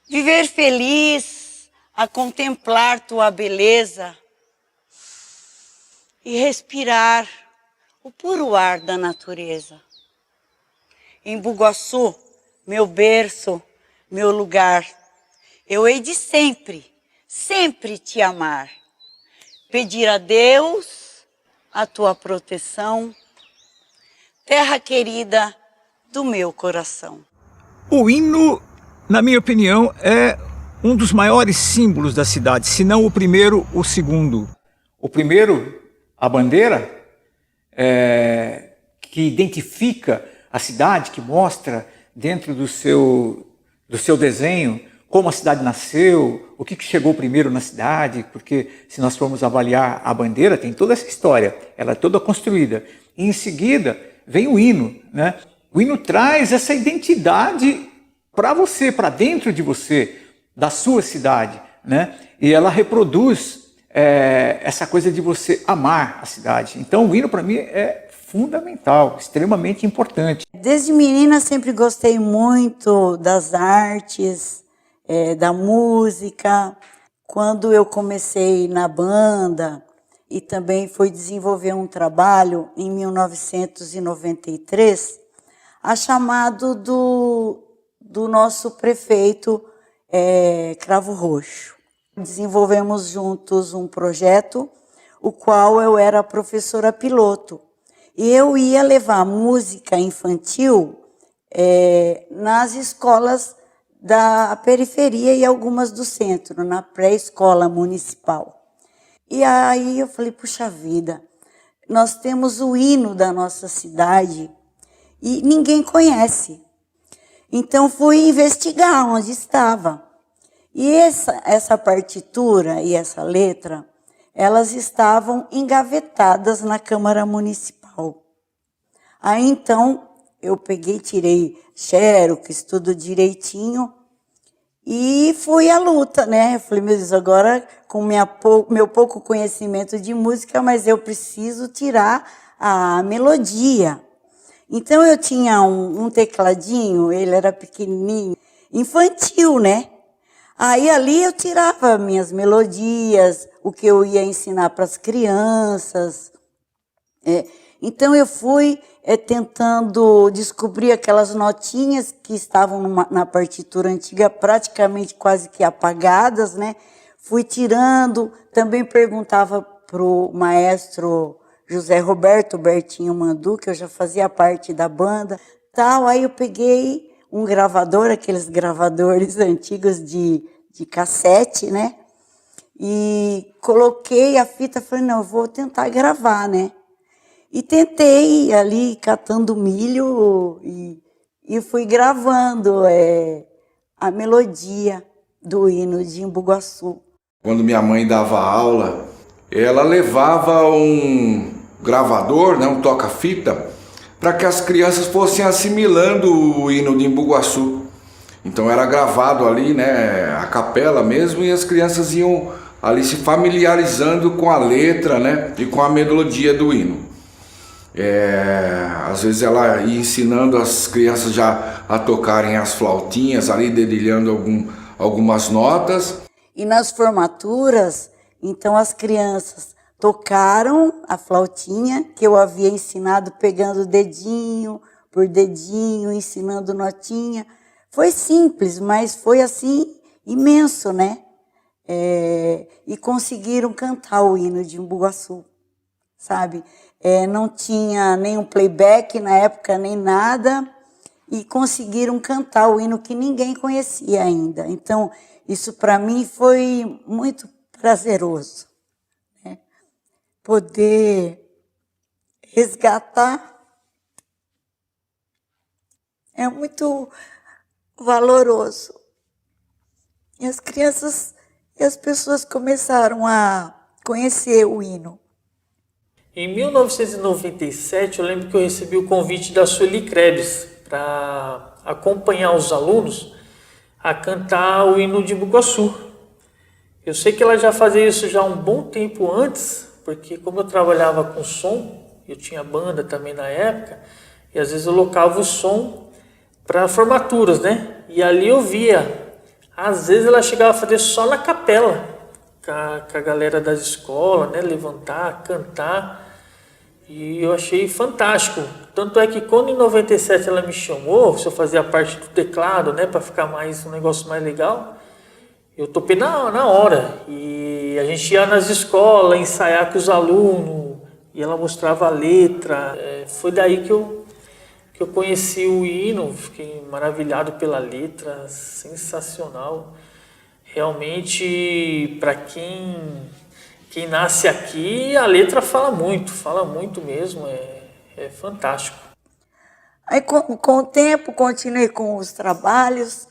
Viver feliz a contemplar tua beleza e respirar o puro ar da natureza. Em Bugaçu, meu berço, meu lugar, eu hei de sempre, sempre te amar. Pedir a Deus a tua proteção, terra querida do meu coração. O hino, na minha opinião, é um dos maiores símbolos da cidade, se não o primeiro, o segundo. O primeiro, a bandeira, que identifica a cidade, que mostra dentro do seu desenho como a cidade nasceu, o que chegou primeiro na cidade, porque se nós formos avaliar a bandeira, tem toda essa história, ela é toda construída. E em seguida vem o hino, né? O hino traz essa identidade para você, para dentro de você, da sua cidade, né? E ela reproduz essa coisa de você amar a cidade. Então o hino para mim é fundamental, extremamente importante. Desde menina sempre gostei muito das artes, da música. Quando eu comecei na banda e também fui desenvolver um trabalho em 1993, a chamado do nosso prefeito Cravo Roxo. Desenvolvemos juntos um projeto, o qual eu era professora piloto. E eu ia levar música infantil nas escolas da periferia e algumas do centro, na pré-escola municipal. E aí eu falei, puxa vida, nós temos o hino da nossa cidade e ninguém conhece. Então fui investigar onde estava. E essa partitura e essa letra, elas estavam engavetadas na Câmara Municipal. Aí então eu peguei, tirei xerox, tudo direitinho e fui à luta, né? Eu falei, meu Deus, agora com meu pouco conhecimento de música, mas eu preciso tirar a melodia. Então eu tinha um tecladinho, ele era pequenininho, infantil, né? Aí ali eu tirava minhas melodias, o que eu ia ensinar para as crianças. Então eu fui tentando descobrir aquelas notinhas que estavam na partitura antiga, praticamente quase que apagadas, né? Fui tirando, também perguntava para o maestro José Roberto Bertinho Mandu, que eu já fazia parte da banda, tal. Aí eu peguei um gravador, aqueles gravadores antigos de cassete, né? E coloquei a fita, falei, não, eu vou tentar gravar, né? E tentei ali, catando milho, e fui gravando a melodia do hino de Embu-Guaçu. Quando minha mãe dava aula, ela levava um gravador, né, um toca-fita, para que as crianças fossem assimilando o hino de Embu-Guaçu. Então era gravado ali, né, a capela mesmo, e as crianças iam ali se familiarizando com a letra, né, e com a melodia do hino. Às vezes ela ia ensinando as crianças já a tocarem as flautinhas, ali dedilhando algumas notas. E nas formaturas, então as crianças tocaram a flautinha, que eu havia ensinado pegando dedinho por dedinho, ensinando notinha. Foi simples, mas foi assim imenso, né? E conseguiram cantar o hino de Embu-Guaçu, sabe? Não tinha nenhum playback na época, nem nada, e conseguiram cantar o hino que ninguém conhecia ainda. Então, isso para mim foi muito prazeroso, né? Poder resgatar é muito valoroso. E as crianças e as pessoas começaram a conhecer o hino. Em 1997, eu lembro que eu recebi o convite da Sueli Krebs para acompanhar os alunos a cantar o hino de Embu-Guaçu. Eu sei que ela já fazia isso já há um bom tempo antes, porque como eu trabalhava com som, eu tinha banda também na época, e às vezes eu locava o som para formaturas, né? E ali eu via Às vezes ela chegava a fazer só na capela, com a galera das escolas, né? Levantar, cantar. E eu achei fantástico. Tanto é que quando em 97 ela me chamou, se eu fazia parte do teclado, né? Para ficar um negócio mais legal, eu topei na hora. E a gente ia nas escolas ensaiar com os alunos, e ela mostrava a letra. Foi daí que eu conheci o hino, fiquei maravilhado pela letra, sensacional. Realmente, para quem nasce aqui, a letra fala muito mesmo, é fantástico. Aí, com o tempo, continuei com os trabalhos.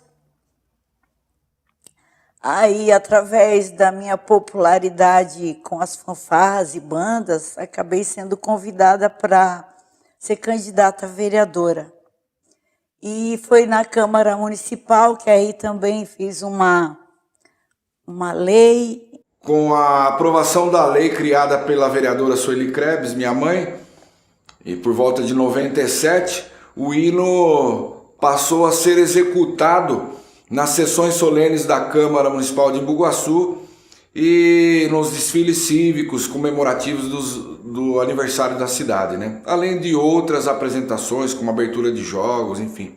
Aí, através da minha popularidade com as fanfarras e bandas, acabei sendo convidada para ser candidata a vereadora. E foi na Câmara Municipal que aí também fiz uma lei. Com a aprovação da lei criada pela vereadora Sueli Krebs, minha mãe, e por volta de 97, o hino passou a ser executado nas sessões solenes da Câmara Municipal de Embu-Guaçu e nos desfiles cívicos comemorativos do aniversário da cidade, né? Além de outras apresentações, como abertura de jogos, enfim.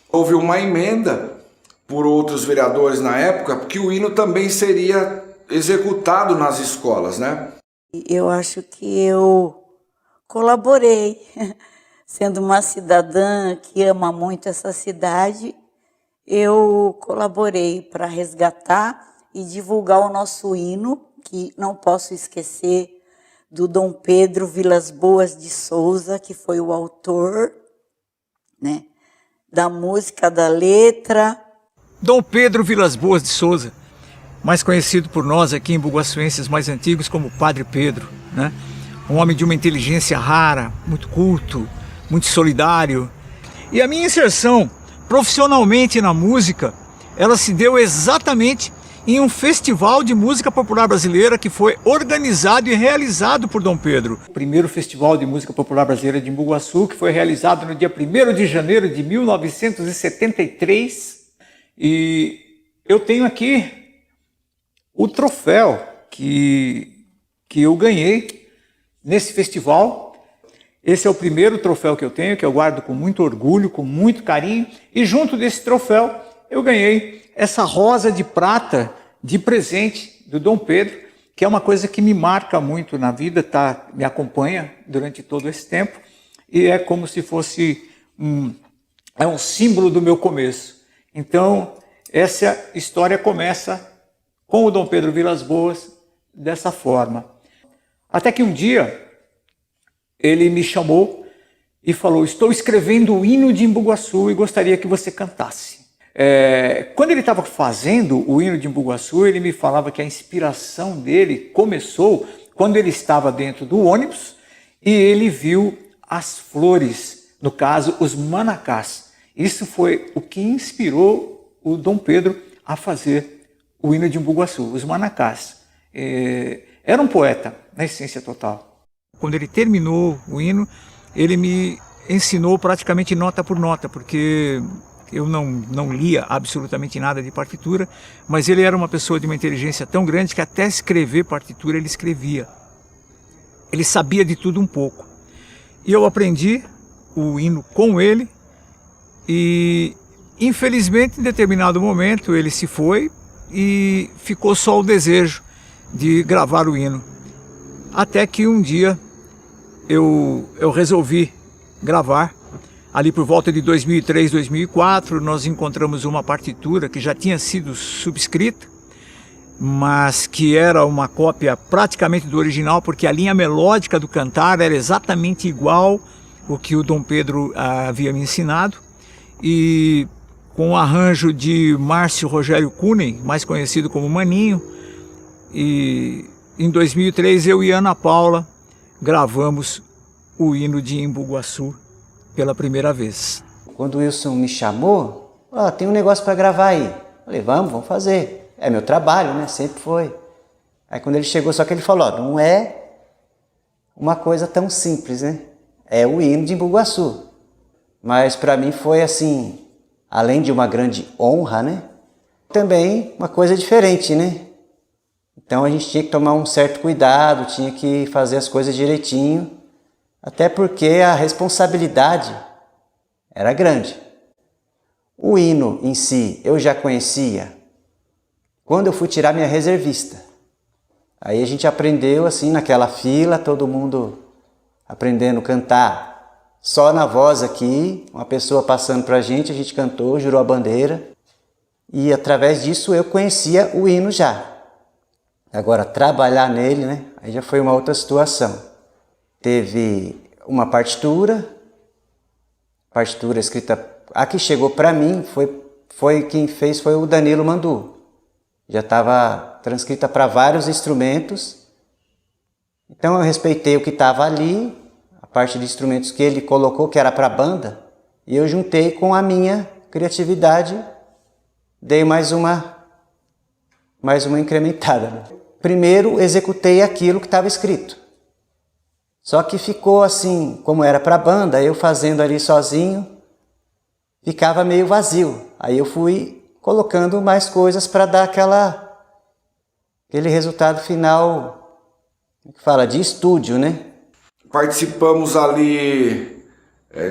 Houve uma emenda por outros vereadores na época, que o hino também seria executado nas escolas, né? Eu acho que eu colaborei, sendo uma cidadã que ama muito essa cidade, eu colaborei para resgatar e divulgar o nosso hino, que não posso esquecer do Dom Pedro Vilas Boas de Souza, que foi o autor, né, da música, da letra. Dom Pedro Vilas Boas de Souza, mais conhecido por nós aqui em buguaçuenses mais antigos como Padre Pedro, né? Um homem de uma inteligência rara, muito culto, muito solidário. E a minha inserção profissionalmente na música, ela se deu exatamente em um festival de música popular brasileira que foi organizado e realizado por Dom Pedro. O primeiro festival de música popular brasileira de Embu-Guaçu, que foi realizado no dia 1º de janeiro de 1973. E eu tenho aqui o troféu que eu ganhei nesse festival. Esse é o primeiro troféu que eu tenho, que eu guardo com muito orgulho, com muito carinho. E junto desse troféu eu ganhei essa rosa de prata de presente do Dom Pedro, que é uma coisa que me marca muito na vida, me acompanha durante todo esse tempo. E é como se fosse um símbolo do meu começo. Então, essa história começa com o Dom Pedro Vilas Boas dessa forma. Até que um dia ele me chamou e falou: estou escrevendo o hino de Embu-Guaçu e gostaria que você cantasse. Quando ele estava fazendo o hino de Embu-Guaçu, ele me falava que a inspiração dele começou quando ele estava dentro do ônibus e ele viu as flores, no caso, os manacás. Isso foi o que inspirou o Dom Pedro a fazer o hino de Embu-Guaçu, os manacás. Era um poeta, na essência total. Quando ele terminou o hino, ele me ensinou praticamente nota por nota, porque eu não lia absolutamente nada de partitura, mas ele era uma pessoa de uma inteligência tão grande que até escrever partitura ele escrevia. Ele sabia de tudo um pouco. E eu aprendi o hino com ele e, infelizmente, em determinado momento ele se foi e ficou só o desejo de gravar o hino. Até que um dia eu resolvi gravar. Ali por volta de 2003, 2004, nós encontramos uma partitura que já tinha sido subscrita, mas que era uma cópia praticamente do original, porque a linha melódica do cantar era exatamente igual ao que o Dom Pedro havia me ensinado. E com o arranjo de Márcio Rogério Kunen, mais conhecido como Maninho. E em 2003 eu e Ana Paula gravamos o hino de Embu-Guaçu pela primeira vez. Quando o Wilson me chamou, tem um negócio para gravar aí. Falei, vamos fazer. É meu trabalho, né? Sempre foi. Aí quando ele chegou, só que ele falou, não é uma coisa tão simples, né? É o hino de Embu-Guaçu. Mas para mim foi assim, além de uma grande honra, né? Também uma coisa diferente, né? Então a gente tinha que tomar um certo cuidado, tinha que fazer as coisas direitinho, até porque a responsabilidade era grande. O hino em si eu já conhecia quando eu fui tirar minha reservista. Aí a gente aprendeu assim naquela fila, todo mundo aprendendo a cantar só na voz aqui, uma pessoa passando pra gente cantou, jurou a bandeira. E através disso eu conhecia o hino já. Agora, trabalhar nele, né? Aí já foi uma outra situação. Teve uma partitura escrita... A que chegou para mim, foi quem fez foi o Danilo Mandu. Já estava transcrita para vários instrumentos. Então eu respeitei o que estava ali, a parte de instrumentos que ele colocou, que era para a banda, e eu juntei com a minha criatividade, dei mais uma incrementada. Né? Primeiro executei aquilo que estava escrito. Só que ficou assim, como era para a banda, eu fazendo ali sozinho, ficava meio vazio. Aí eu fui colocando mais coisas para dar aquele resultado final, como que fala, de estúdio, né? Participamos ali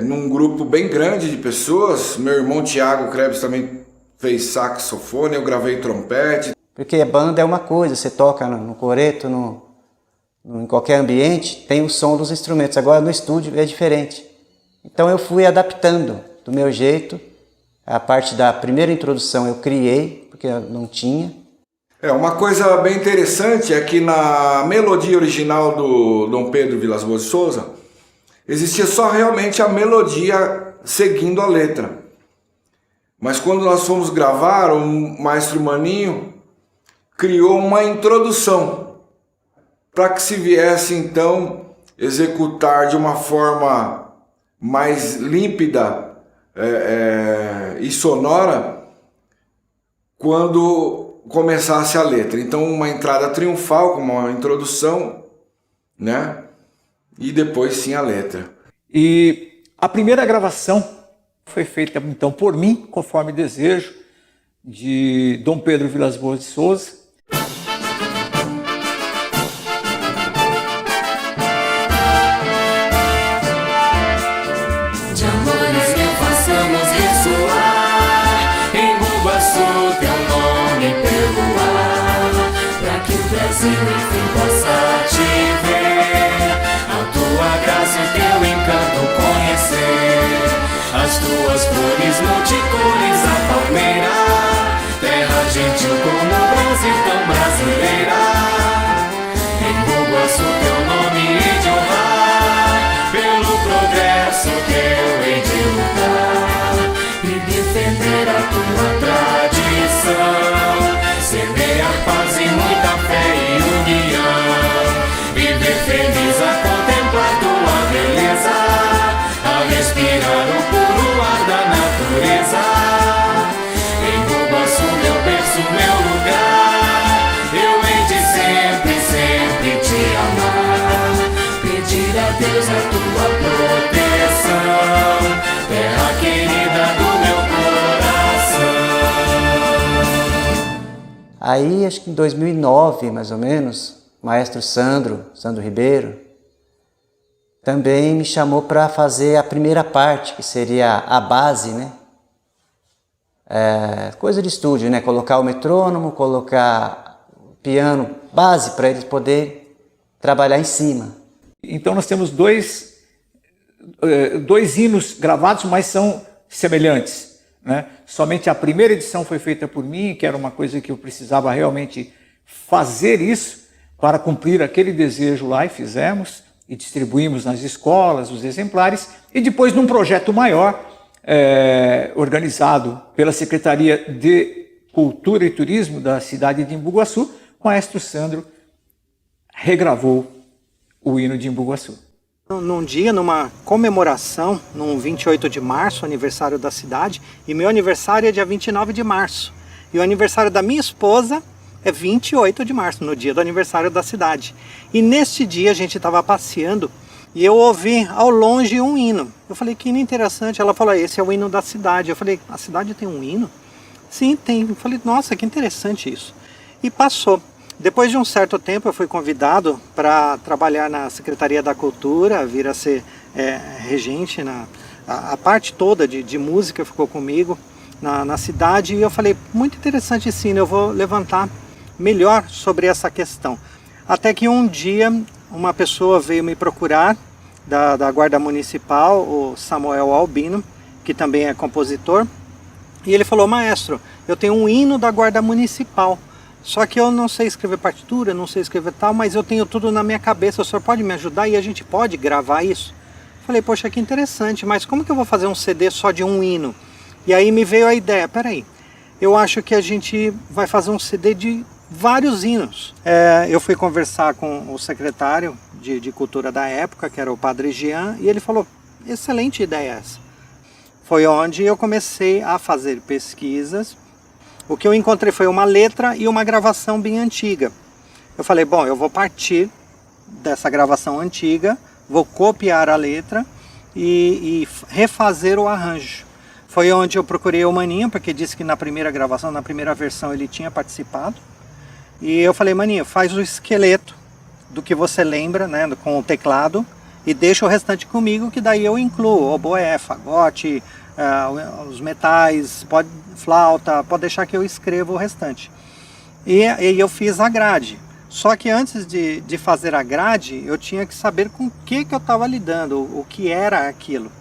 num grupo bem grande de pessoas. Meu irmão Tiago Krebs também fez saxofone, eu gravei trompete. Porque a banda é uma coisa, você toca no coreto, em qualquer ambiente, tem o som dos instrumentos. Agora no estúdio é diferente. Então eu fui adaptando do meu jeito. A parte da primeira introdução eu criei, porque eu não tinha. Uma coisa bem interessante é que na melodia original do Dom Pedro Vilas Boas de Souza, existia só realmente a melodia seguindo a letra. Mas quando nós fomos gravar, o maestro Maninho criou uma introdução para que se viesse então executar de uma forma mais límpida e sonora quando começasse a letra. Então uma entrada triunfal com uma introdução, né? E depois sim a letra. E a primeira gravação foi feita então por mim, conforme desejo, de Dom Pedro Vilas Boas de Souza. De amores que façamos ressoar em Bugaçu teu nome pelo ar, pra que o Brasil enfim possa te ver, a tua graça e teu encanto conhecer, as tuas flores multicores, a palmeira, terra gentil como o Brasil tão brasileira. Em Bugaçu teu nome hei de honrar, pelo progresso teu hei de lutar, e defender a tua tradição, semear paz e muita fé e união, viver feliz a contemplar tua beleza, a respirar o puro ar da natureza. Em Bugaçu, meu berço, meu lugar, eu hei de sempre, sempre te amar, pedir a Deus a tua proteção, terra querida do meu coração. Aí, acho que em 2009, mais ou menos, o maestro Sandro Ribeiro, também me chamou para fazer a primeira parte, que seria a base, né? Coisa de estúdio, né? Colocar o metrônomo, colocar o piano, base para eles poderem trabalhar em cima. Então nós temos dois hinos gravados, mas são semelhantes, né? Somente a primeira edição foi feita por mim, que era uma coisa que eu precisava realmente fazer isso para cumprir aquele desejo lá, e fizemos, e distribuímos nas escolas os exemplares, e depois num projeto maior, organizado pela Secretaria de Cultura e Turismo da cidade de Embu-Guaçu, o maestro Sandro regravou o hino de Embu-Guaçu. Num dia, numa comemoração, num 28 de março, aniversário da cidade, e meu aniversário é dia 29 de março. E o aniversário da minha esposa é 28 de março, no dia do aniversário da cidade. E neste dia a gente estava passeando e eu ouvi ao longe um hino. Eu falei, que hino interessante. Ela falou, esse é o hino da cidade. Eu falei, a cidade tem um hino? Sim, tem. Eu falei, nossa, que interessante isso. E passou. Depois de um certo tempo eu fui convidado para trabalhar na Secretaria da Cultura, vir a ser regente, a parte toda de música ficou comigo na cidade, e eu falei, muito interessante esse hino, eu vou levantar melhor sobre essa questão. Até que um dia uma pessoa veio me procurar, da Guarda Municipal, o Samuel Albino, que também é compositor, e ele falou, maestro, eu tenho um hino da Guarda Municipal, só que eu não sei escrever partitura, não sei escrever tal, mas eu tenho tudo na minha cabeça, o senhor pode me ajudar e a gente pode gravar isso? Falei, poxa, que interessante, mas como que eu vou fazer um CD só de um hino? E aí me veio a ideia, peraí, eu acho que a gente vai fazer um CD de vários hinos. Eu fui conversar com o secretário de cultura da época, que era o Padre Jean, e ele falou, excelente ideia essa. Foi onde eu comecei a fazer pesquisas. O que eu encontrei foi uma letra e uma gravação bem antiga. Eu falei, bom, eu vou partir dessa gravação antiga, vou copiar a letra e refazer o arranjo. Foi onde eu procurei o Maninho, porque disse que na primeira gravação, na primeira versão, ele tinha participado. E eu falei, Maninho, faz o esqueleto do que você lembra, né, com o teclado, e deixa o restante comigo, que daí eu incluo oboé, fagote, os metais, flauta, pode deixar que eu escreva o restante. E eu fiz a grade. Só que antes de fazer a grade, eu tinha que saber com o que eu estava lidando, o que era aquilo.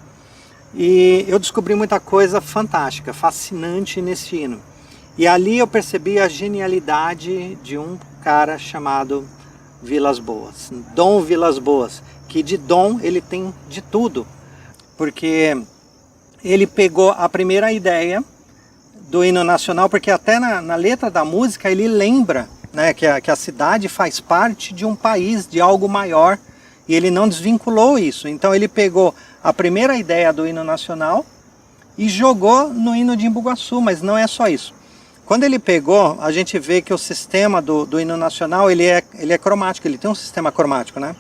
E eu descobri muita coisa fantástica, fascinante nesse hino. E ali eu percebi a genialidade de um cara chamado Vilas Boas, Dom Vilas Boas, que de dom ele tem de tudo, porque ele pegou a primeira ideia do hino nacional, porque até na letra da música ele lembra, né, que a cidade faz parte de um país, de algo maior, e ele não desvinculou isso. Então ele pegou a primeira ideia do hino nacional e jogou no hino de Embu-Guaçu, mas não é só isso. Quando ele pegou, a gente vê que o sistema do hino nacional, ele é cromático, ele tem um sistema cromático, né?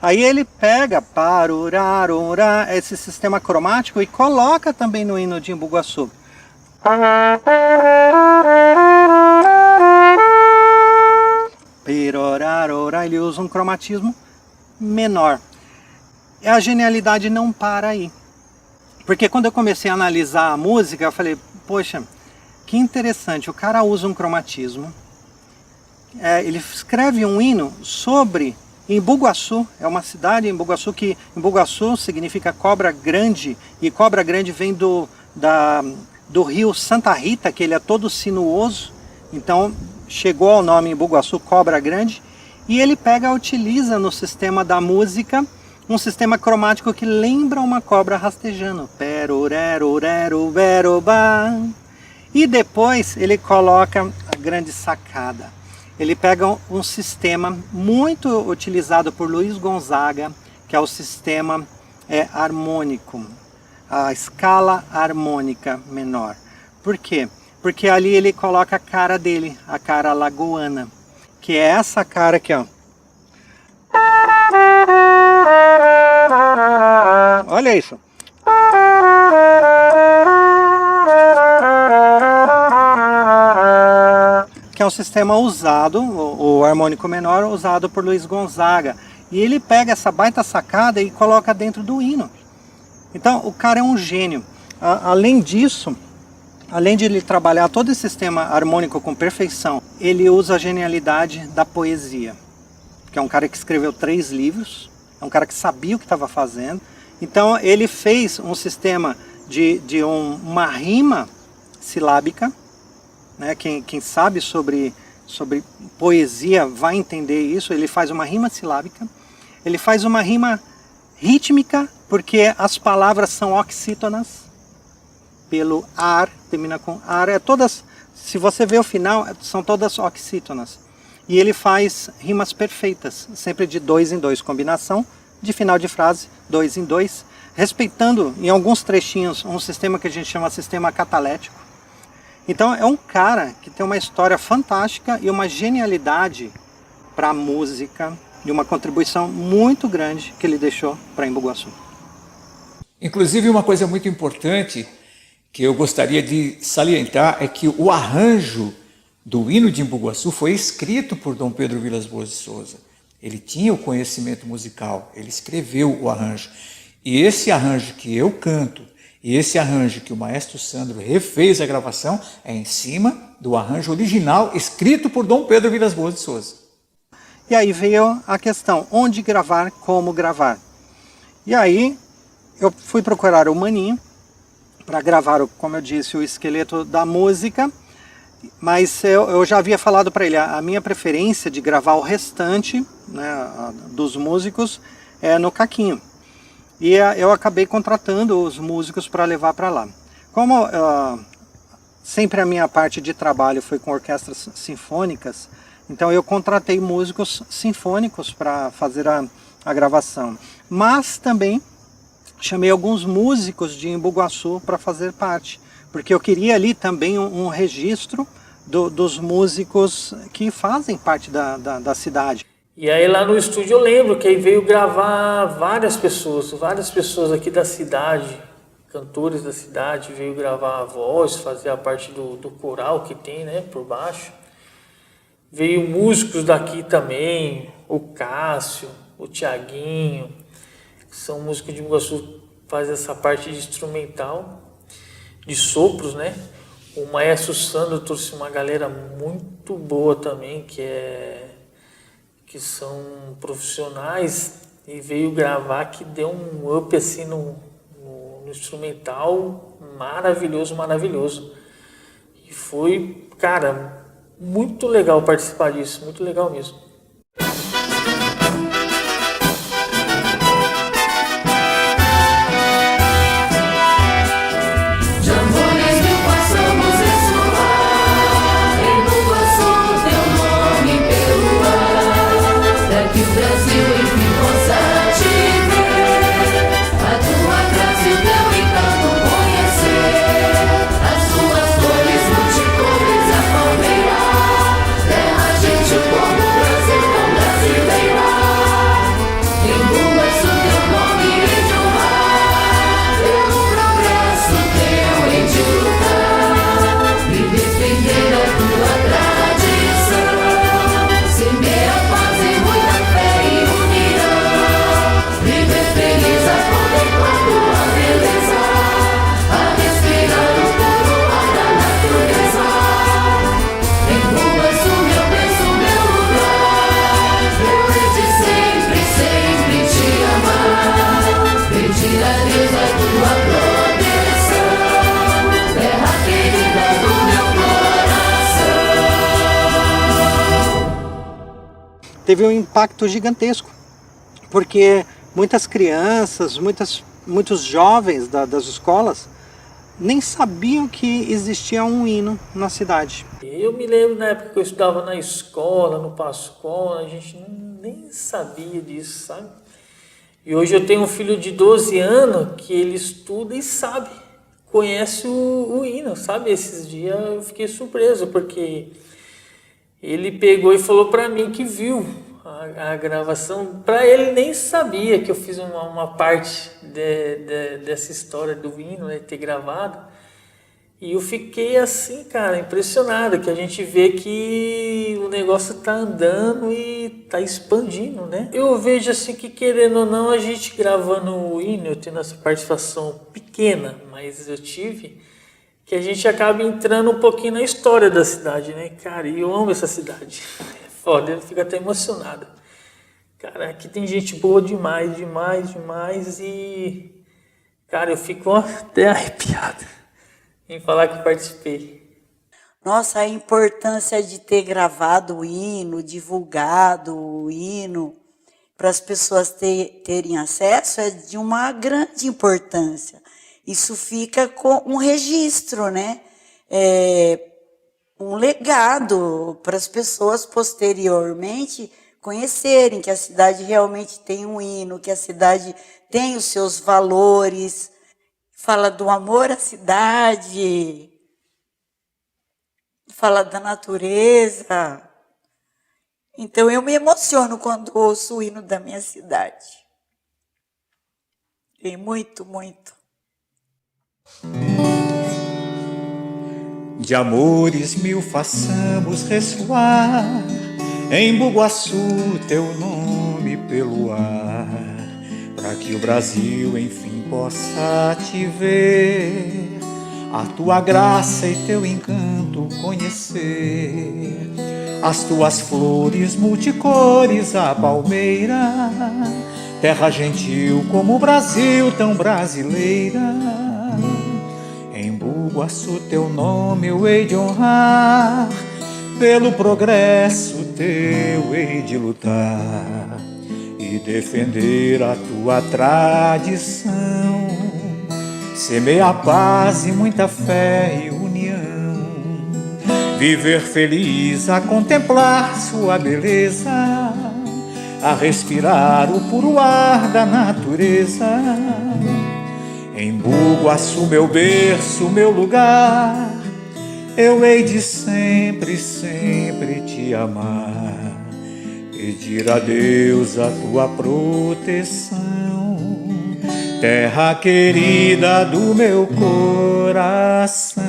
Aí ele pega parurarurá, esse sistema cromático, e coloca também no hino de Embu-Guaçu. Ele usa um cromatismo menor. E a genialidade não para aí. Porque quando eu comecei a analisar a música, eu falei, poxa, que interessante, o cara usa um cromatismo. Ele escreve um hino sobre Embu-Guaçu, é uma cidade em Embu-Guaçu, que Embu-Guaçu significa cobra grande, e cobra grande vem do rio Santa Rita, que ele é todo sinuoso, então chegou ao nome Embu-Guaçu, cobra grande, e ele utiliza no sistema da música um sistema cromático que lembra uma cobra rastejando. E depois ele coloca a grande sacada. Ele pega um sistema muito utilizado por Luiz Gonzaga, que é o sistema harmônico, a escala harmônica menor. Por quê? Porque ali ele coloca a cara dele, a cara lagoana, que é essa cara aqui, ó. Olha isso. Que é um sistema usado, o harmônico menor, usado por Luiz Gonzaga. E ele pega essa baita sacada e coloca dentro do hino. Então, o cara é um gênio. Além disso, além de ele trabalhar todo esse sistema harmônico com perfeição, ele usa a genialidade da poesia. Que é um cara que escreveu 3 livros, é um cara que sabia o que estava fazendo. Então ele fez um sistema de uma rima silábica, né? Quem sabe sobre poesia vai entender isso. Ele faz uma rima silábica, ele faz uma rima rítmica, porque as palavras são oxítonas, pelo ar, termina com ar, se você vê o final, são todas oxítonas. E ele faz rimas perfeitas, sempre de 2 em 2, combinação de final de frase, 2 em 2, respeitando em alguns trechinhos um sistema que a gente chama de sistema catalético. Então é um cara que tem uma história fantástica e uma genialidade para a música, de uma contribuição muito grande que ele deixou para Embu Guaçu. Inclusive, uma coisa muito importante que eu gostaria de salientar é que o arranjo do hino de Embu Guaçu foi escrito por Dom Pedro Vilas Boas de Souza. Ele tinha o conhecimento musical, ele escreveu o arranjo. E esse arranjo que eu canto, e esse arranjo que o maestro Sandro refez a gravação, é em cima do arranjo original escrito por Dom Pedro Vilas Boas de Souza. E aí veio a questão, onde gravar, como gravar. E aí eu fui procurar o Maninho para gravar, como eu disse, o esqueleto da música, mas eu já havia falado para ele, a minha preferência de gravar o restante, né, dos músicos é no Caquinho. E eu acabei contratando os músicos para levar para lá. Como sempre a minha parte de trabalho foi com orquestras sinfônicas, então eu contratei músicos sinfônicos para fazer a gravação. Mas também chamei alguns músicos de Embu Guaçu para fazer parte, porque eu queria ali também um registro dos músicos que fazem parte da cidade. E aí lá no estúdio eu lembro que aí veio gravar várias pessoas aqui da cidade, cantores da cidade, veio gravar a voz, fazer a parte do coral que tem, né, por baixo. Veio músicos daqui também, o Cássio, o Tiaguinho, que são músicos de Embu Guaçu, faz essa parte de instrumental, de sopros, né? O maestro Sandro trouxe uma galera muito boa também, que são profissionais, e veio gravar, que deu um up assim no instrumental maravilhoso, maravilhoso. E foi, cara, muito legal participar disso, muito legal mesmo. Teve um impacto gigantesco, porque muitas crianças, muitos jovens das escolas nem sabiam que existia um hino na cidade. Eu me lembro na época que eu estudava na escola, no Pascoal, a gente nem sabia disso, sabe? E hoje eu tenho um filho de 12 anos que ele estuda e sabe, conhece o hino, sabe? Esses dias eu fiquei surpreso, porque ele pegou e falou para mim que viu a gravação. Para ele nem sabia que eu fiz uma parte dessa história do hino, né, ter gravado. E eu fiquei assim, cara, impressionado, que a gente vê que o negócio tá andando e tá expandindo, né? Eu vejo assim que, querendo ou não, a gente gravando o hino, eu tendo essa participação pequena, mas eu tive, que a gente acaba entrando um pouquinho na história da cidade, né? Cara, e eu amo essa cidade. É foda, eu fico até emocionado. Cara, aqui tem gente boa demais, demais, demais, e, cara, eu fico até arrepiado em falar que participei. Nossa, a importância de ter gravado o hino, divulgado o hino, para as pessoas terem acesso, é de uma grande importância. Isso fica com um registro, né? Um legado para as pessoas posteriormente conhecerem que a cidade realmente tem um hino, que a cidade tem os seus valores. Fala do amor à cidade, fala da natureza. Então eu me emociono quando ouço o hino da minha cidade. E muito, muito. De amores mil façamos ressoar, em Bugaçu teu nome pelo ar, para que o Brasil enfim possa te ver, a tua graça e teu encanto conhecer, as tuas flores multicores, a palmeira, terra gentil como o Brasil tão brasileira. Em Bugaçu teu nome eu hei de honrar, pelo progresso teu hei de lutar e defender a tua tradição. Semeia paz e muita fé e união, viver feliz a contemplar sua beleza, a respirar o puro ar da natureza. Em Bugaçu, meu berço, meu lugar, eu hei de sempre, sempre te amar, pedir a Deus a tua proteção, terra querida do meu coração.